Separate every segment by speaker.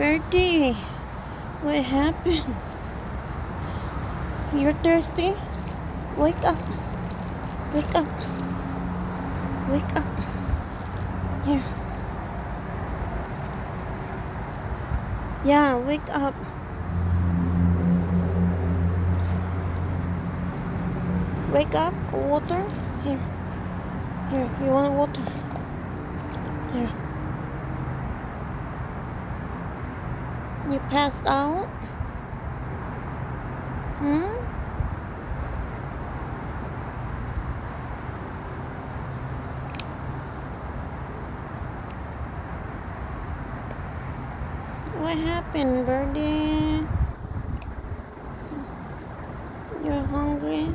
Speaker 1: Birdie, what happened? You're thirsty? Wake up. Wake up. Wake up. Here. Yeah, wake up. Wake up. Water? Here. Here, you want water? Here. You passed out? Hmm? What happened, Birdie? You're hungry?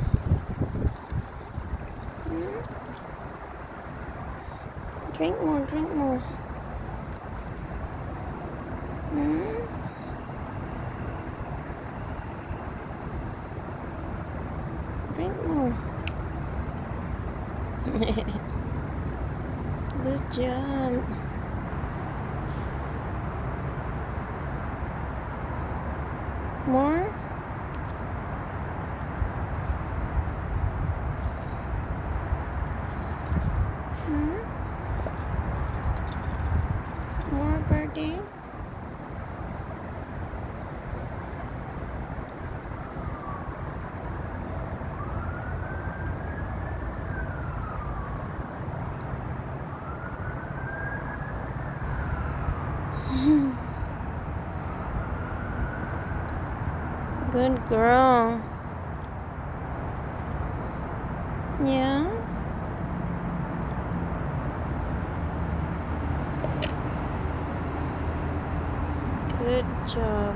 Speaker 1: Hmm? Drink more, drink more. Hmm? Drink more. Good job. More? Hmm? More, Birdie? Good girl. Yeah? Good job.